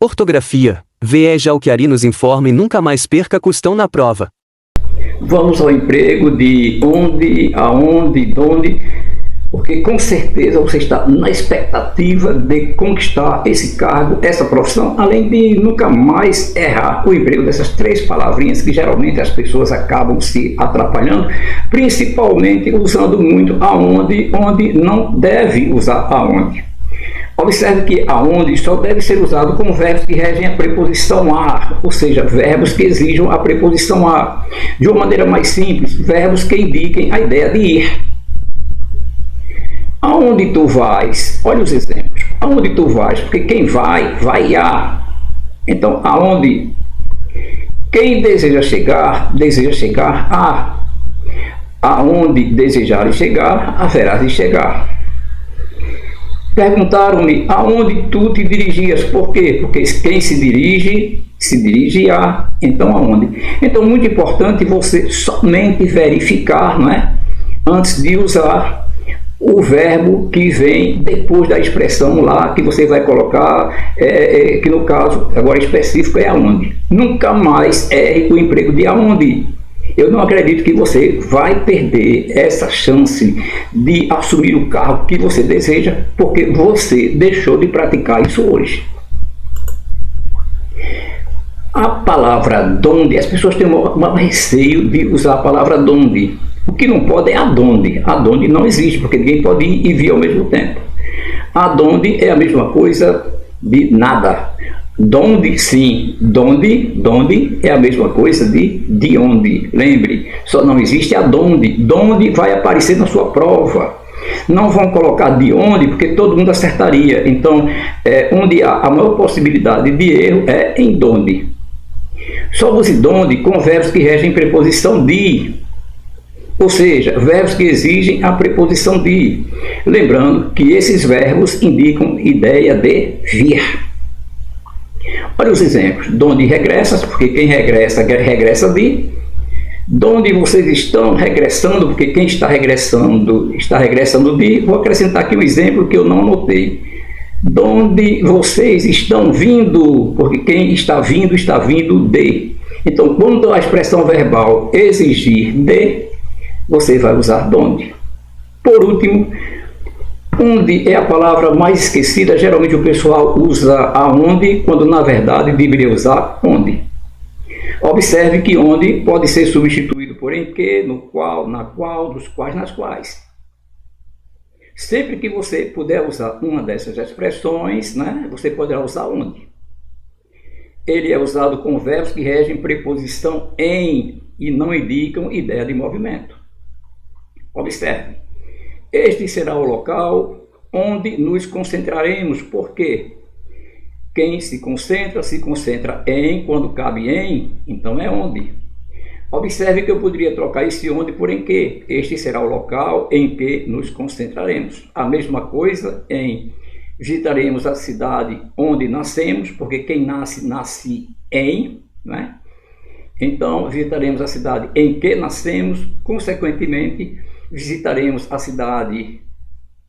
Ortografia. Veja o que Ari nos informa e nunca mais perca custão na prova. Vamos ao emprego de onde, aonde, donde, porque com certeza você está na expectativa de conquistar esse cargo, essa profissão, além de nunca mais errar o emprego dessas três palavrinhas que geralmente as pessoas acabam se atrapalhando, principalmente usando muito aonde, onde não deve usar aonde. Observe que aonde só deve ser usado com verbos que regem a preposição a, ou seja, verbos que exijam a preposição a. De uma maneira mais simples, verbos que indiquem a ideia de ir. Aonde tu vais? Olha os exemplos. Aonde tu vais? Porque quem vai, vai a. Então, aonde? Quem deseja chegar a. Aonde desejares chegar, haverás de chegar. Perguntaram-me aonde tu te dirigias. Por quê? Porque quem se dirige a. Então aonde? Então muito importante você somente verificar, não é? Antes de usar o verbo que vem depois da expressão lá que você vai colocar, que no caso agora específico é aonde. Nunca mais erre o emprego de aonde. Eu não acredito que você vai perder essa chance de assumir o cargo que você deseja, porque você deixou de praticar isso hoje. A palavra donde, as pessoas têm um receio de usar a palavra donde. O que não pode é adonde. Adonde não existe, porque ninguém pode ir e vir ao mesmo tempo. Adonde é a mesma coisa de nada. Donde, sim. Donde é a mesma coisa de onde. Lembre, só não existe adonde. Donde vai aparecer na sua prova. Não vão colocar de onde, porque todo mundo acertaria. Então, onde há a maior possibilidade de erro é em donde. Só use donde com verbos que regem preposição de. Ou seja, verbos que exigem a preposição de. Lembrando que esses verbos indicam ideia de vir. Olha os exemplos. Donde regressas, porque quem regressa, regressa de. Donde vocês estão regressando, porque quem está regressando de. Vou acrescentar aqui um exemplo que eu não anotei. Donde vocês estão vindo, porque quem está vindo de. Então, quando a expressão verbal exigir de, você vai usar donde. Por último, onde é a palavra mais esquecida, geralmente o pessoal usa aonde, quando na verdade deveria usar onde. Observe que onde pode ser substituído por em que, no qual, na qual, dos quais, nas quais. Sempre que você puder usar uma dessas expressões, né, você poderá usar onde. Ele é usado com verbos que regem preposição em e não indicam ideia de movimento. Observe. Este será o local onde nos concentraremos, porque quem se concentra em, quando cabe em, então é onde. Observe que eu poderia trocar esse onde por em que. Este será o local em que nos concentraremos. A mesma coisa em visitaremos a cidade onde nascemos, porque quem nasce em, né? Então visitaremos a cidade em que nascemos, consequentemente visitaremos a cidade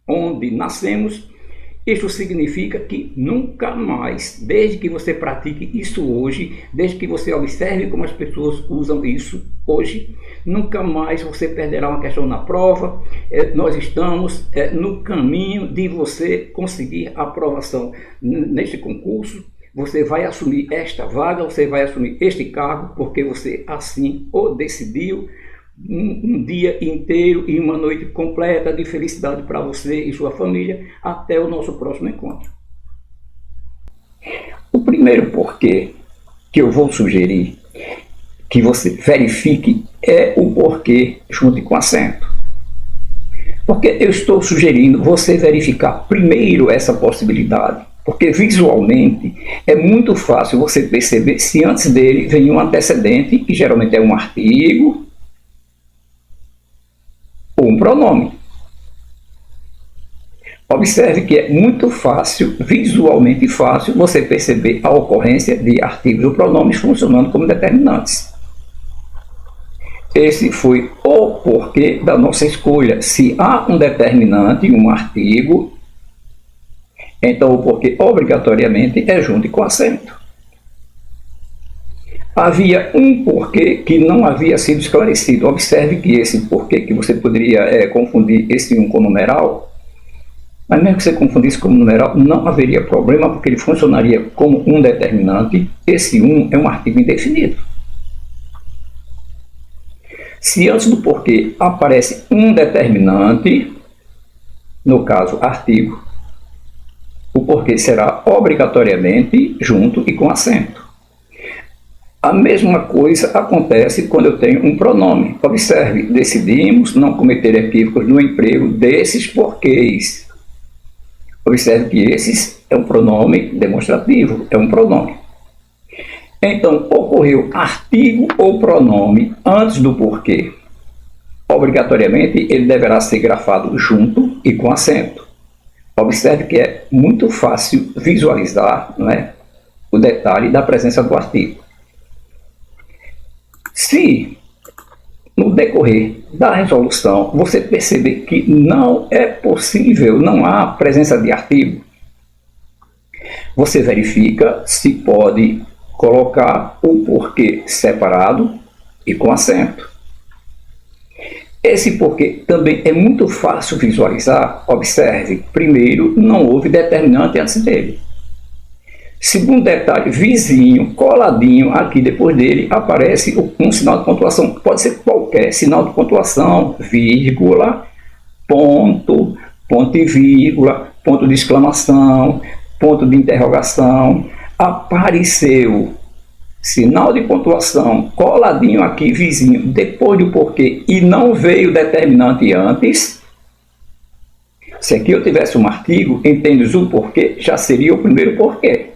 onde nascemos. Isso significa que nunca mais, desde que você pratique isso hoje, desde que você observe como as pessoas usam isso hoje, nunca mais você perderá uma questão na prova. Nós estamos no caminho de você conseguir a aprovação neste concurso. Você vai assumir esta vaga, você vai assumir este cargo, porque você assim o decidiu. Um dia inteiro e uma noite completa de felicidade para você e sua família. Até o nosso próximo encontro. O primeiro porquê que eu vou sugerir que você verifique é o porquê junto com acento. Porque eu estou sugerindo você verificar primeiro essa possibilidade. Porque visualmente é muito fácil você perceber se antes dele vem um antecedente, que geralmente é um artigo, ou um pronome. Observe que é muito fácil, visualmente fácil, você perceber a ocorrência de artigos ou pronomes funcionando como determinantes. Esse foi o porquê da nossa escolha. Se há um determinante, um artigo, Então o porquê obrigatoriamente é junto e com acento. Havia um porquê que não havia sido esclarecido. Observe que esse porquê, que você poderia confundir esse um com numeral, mas mesmo que você confundisse como numeral, não haveria problema, porque ele funcionaria como um determinante. Esse um é um artigo indefinido. Se antes do porquê aparece um determinante, no caso artigo, o porquê será obrigatoriamente junto e com acento. A mesma coisa acontece quando eu tenho um pronome. Observe, decidimos não cometer equívocos no emprego desses porquês. Observe que esses é um pronome demonstrativo, é um pronome. Então, ocorreu artigo ou pronome antes do porquê. Obrigatoriamente, ele deverá ser grafado junto e com acento. Observe que é muito fácil visualizar, não é, o detalhe da presença do artigo. Se, no decorrer da resolução, você perceber que não é possível, não há presença de artigo, você verifica se pode colocar o porquê separado e com acento. Esse porquê também é muito fácil visualizar. Observe, primeiro, não houve determinante antes dele. Segundo detalhe, vizinho, coladinho, aqui depois dele aparece um sinal de pontuação. Pode ser qualquer sinal de pontuação, vírgula, ponto, ponto e vírgula, ponto de exclamação, ponto de interrogação. Apareceu sinal de pontuação coladinho aqui, vizinho, depois do porquê, e não veio determinante antes. Se aqui eu tivesse um artigo, entendes o porquê, já seria o primeiro porquê.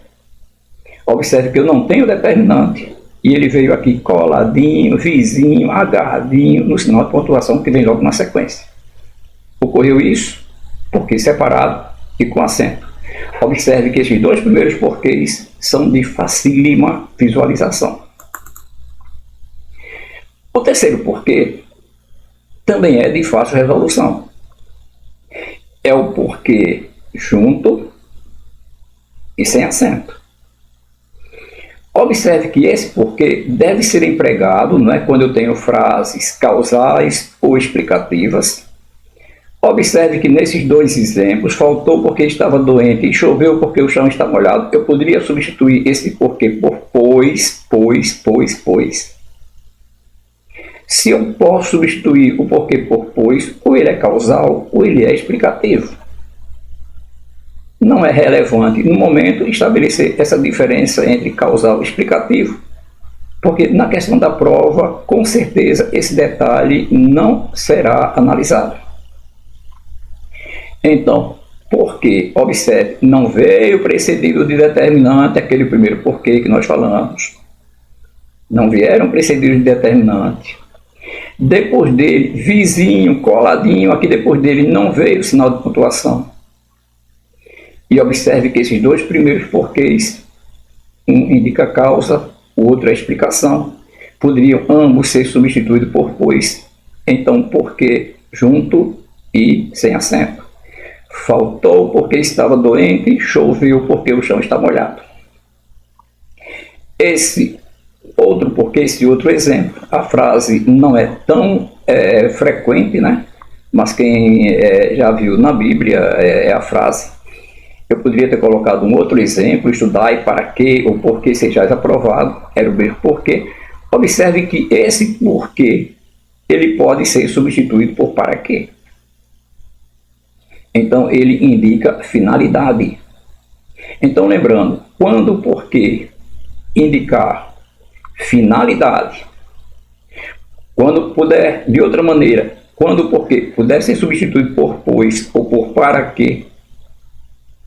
Observe que eu não tenho determinante, e ele veio aqui coladinho, vizinho, agarradinho, no sinal de pontuação que vem logo na sequência. Ocorreu isso, porquê separado e com acento. Observe que esses dois primeiros porquês são de facílima visualização. O terceiro porquê também é de fácil resolução. É o porquê junto e sem acento. Observe que esse porquê deve ser empregado, não é, quando eu tenho frases causais ou explicativas. Observe que nesses dois exemplos, faltou porque estava doente e choveu porque o chão está molhado. Eu poderia substituir esse porquê por pois. Se eu posso substituir o porquê por pois, ou ele é causal ou ele é explicativo. Não é relevante no momento estabelecer essa diferença entre causal e explicativo, porque na questão da prova, com certeza, esse detalhe não será analisado. Então, porque, observe, não veio precedido de determinante, aquele primeiro porquê que nós falamos. Não vieram precedidos de determinante. Depois dele, vizinho, coladinho, aqui depois dele não veio o sinal de pontuação. E observe que esses dois primeiros porquês, um indica causa, o outro é explicação, poderiam ambos ser substituídos por pois. Então, porquê junto e sem acento. Faltou porque estava doente, choveu porque o chão está molhado. Esse outro porquê, esse outro exemplo, a frase não é tão frequente, né? Mas quem já viu na Bíblia é a frase. Eu poderia ter colocado um outro exemplo, estudai para que ou porquê sejais aprovado, era o mesmo porquê. Observe que esse porquê, ele pode ser substituído por para quê. Então, ele indica finalidade. Então, lembrando, quando o porquê indicar finalidade, quando puder, de outra maneira, quando o porquê puder ser substituído por pois ou por para quê,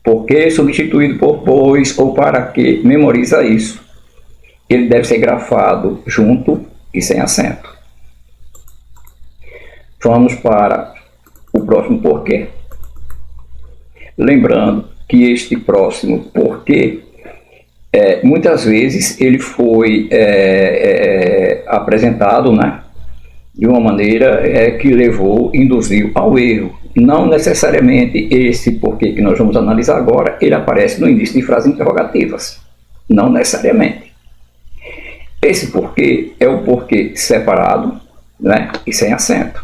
porquê substituído por pois ou para quê, memoriza isso. Ele deve ser grafado junto e sem acento. Vamos para o próximo porquê. Lembrando que este próximo porquê, muitas vezes ele foi apresentado, né, de uma maneira que induziu ao erro. não necessariamente esse porquê que nós vamos analisar agora, ele aparece no início de frases interrogativas. Não necessariamente. Esse porquê é o porquê separado, né, e sem acento.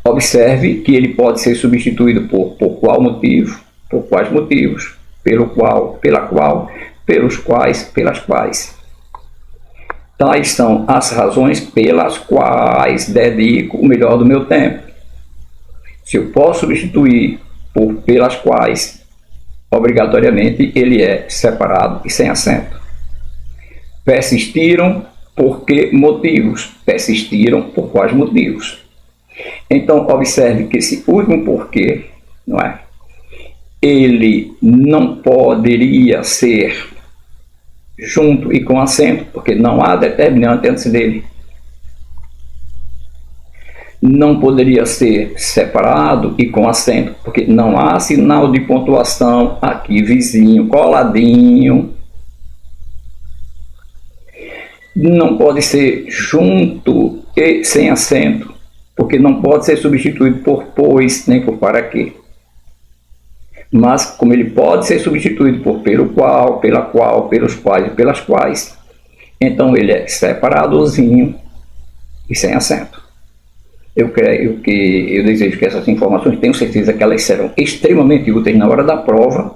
Observe que ele pode ser substituído por qual motivo, por quais motivos, pelo qual, pela qual, pelos quais, pelas quais. Tais são as razões pelas quais dedico o melhor do meu tempo. Se eu posso substituir por pelas quais, obrigatoriamente ele é separado e sem acento. Persistiram por que motivos? Persistiram por quais motivos? Então, observe que esse último porquê, não é? Ele não poderia ser junto e com acento, porque não há determinante antes dele. Não poderia ser separado e com acento, porque não há sinal de pontuação aqui vizinho, coladinho. Não pode ser junto e sem acento, porque não pode ser substituído por pois, nem por para quê. Mas, como ele pode ser substituído por pelo qual, pela qual, pelos quais e pelas quais, então ele é separadozinho e sem acento. Eu desejo que essas informações, tenho certeza que elas serão extremamente úteis na hora da prova.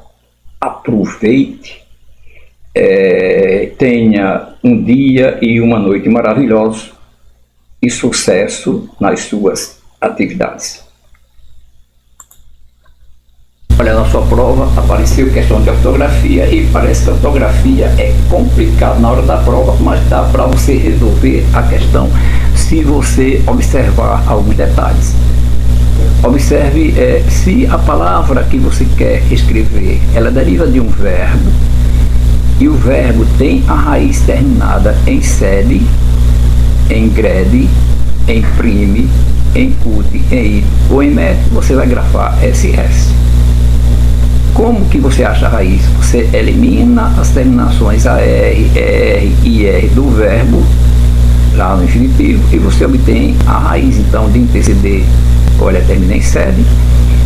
Aproveite, tenha um dia e uma noite maravilhosos e sucesso nas suas atividades. Olha, na sua prova apareceu questão de ortografia e parece que a ortografia é complicada na hora da prova, mas dá para você resolver a questão se você observar alguns detalhes. Observe se a palavra que você quer escrever, ela deriva de um verbo e o verbo tem a raiz terminada em sede, em grede, em prime, em cut, em it ou em met, você vai grafar SS. Como que você acha a raiz? Você elimina as terminações AR, R e R do verbo lá no infinitivo e você obtém a raiz então de interceder, olha, termina em sede,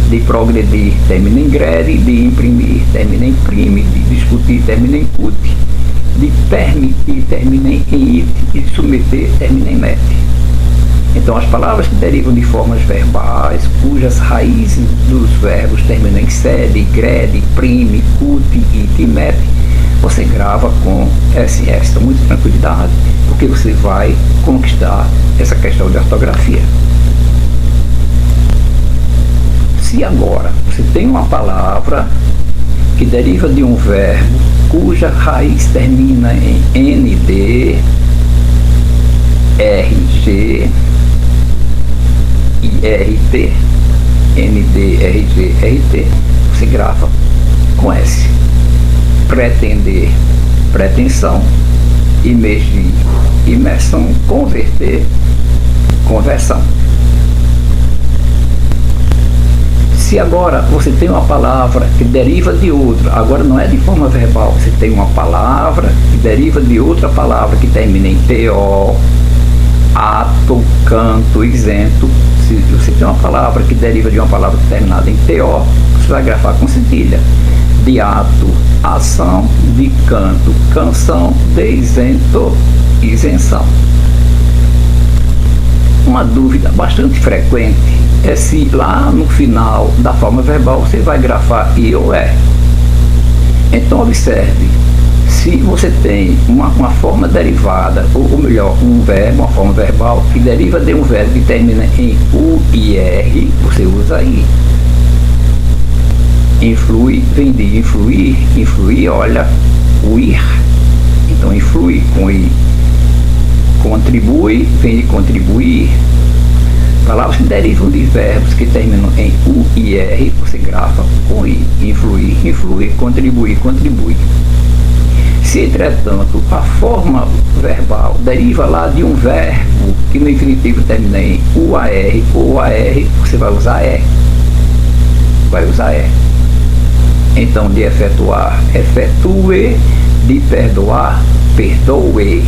de progredir, termina em grede, de imprimir, termina em prime, de discutir, termina em cut, de permitir, termina em it e de submeter, termina em met. Então, as palavras que derivam de formas verbais, cujas raízes dos verbos terminam em sede, grede, prime, cut, it e met, você grava com SS, com muita tranquilidade, porque você vai conquistar essa questão de ortografia. Se agora você tem uma palavra que deriva de um verbo cuja raiz termina em ND, RG, IRT, ND, RG, RT, você grava com S. Pretender, pretensão, imergir, imersão, converter, conversão. Se agora você tem uma palavra que deriva de outra, agora não é de forma verbal, você tem uma palavra que deriva de outra palavra que termina em TO, ato, canto, isento. Se você tem uma palavra que deriva de uma palavra terminada em TO, você vai grafar com cedilha. De ato, ação, de canto, canção, de isento, isenção. Uma dúvida bastante frequente é se lá no final da forma verbal você vai grafar I ou E. Então observe, se você tem uma forma derivada, ou melhor, um verbo, uma forma verbal que deriva de um verbo que termina em U e R, você usa I. Influi, vem de influir, influir, olha, o ir. Então influi com I. Contribui, vem de contribuir. Palavras que derivam de verbos que terminam em U e R, você grafa com I. Influir, influir, contribuir, contribui. Se, entretanto, a forma verbal deriva lá de um verbo que no infinitivo termina em UAR ou AR, você vai usar E. Vai usar E. Então, de efetuar, efetue, de perdoar, perdoe.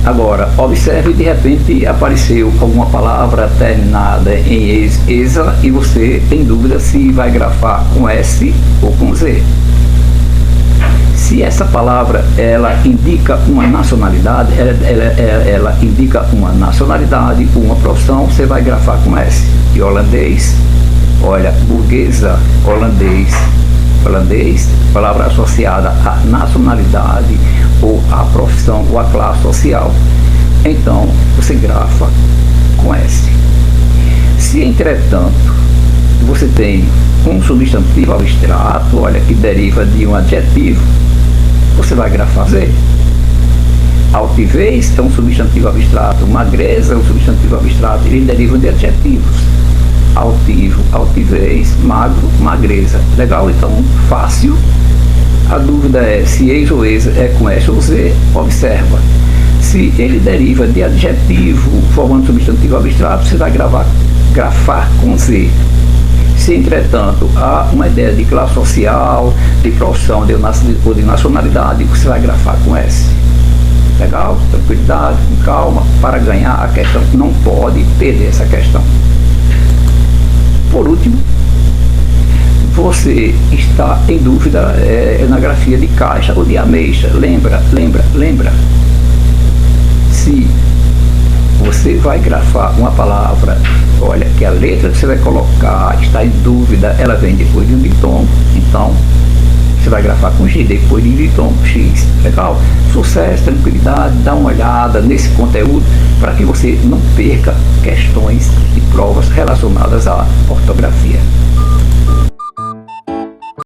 Agora, observe, de repente apareceu alguma palavra terminada em esa e você tem dúvida se vai grafar com S ou com Z. Se essa palavra ela indica uma nacionalidade, ela indica uma nacionalidade, uma profissão, você vai grafar com S. E holandês, olha, burguesa, holandês, palavra associada à nacionalidade ou à profissão ou à classe social, então você grafa com S. Se, entretanto, você tem um substantivo abstrato, olha, que deriva de um adjetivo, você vai grafar Z. Altivez é um substantivo abstrato, magreza é um substantivo abstrato, ele deriva de adjetivos. Altivo, altivez, magro, magreza. Legal? Então, fácil. A dúvida é se ex ou ex é com S ou Z. Observa. Se ele deriva de adjetivo formando substantivo abstrato, você vai grafar com Z. Se, entretanto, há uma ideia de classe social, de profissão ou de nacionalidade, você vai grafar com S. Legal? Tranquilidade, com calma, para ganhar a questão. Não pode perder essa questão. Por último, você está em dúvida na grafia de caixa ou de ameixa. Lembra. Se você vai grafar uma palavra, olha, que a letra que você vai colocar está em dúvida, ela vem depois de um ditongo, então você vai grafar com G depois de ditongo X. Legal? Sucesso, tranquilidade, dá uma olhada nesse conteúdo para que você não perca questões e provas relacionadas à ortografia.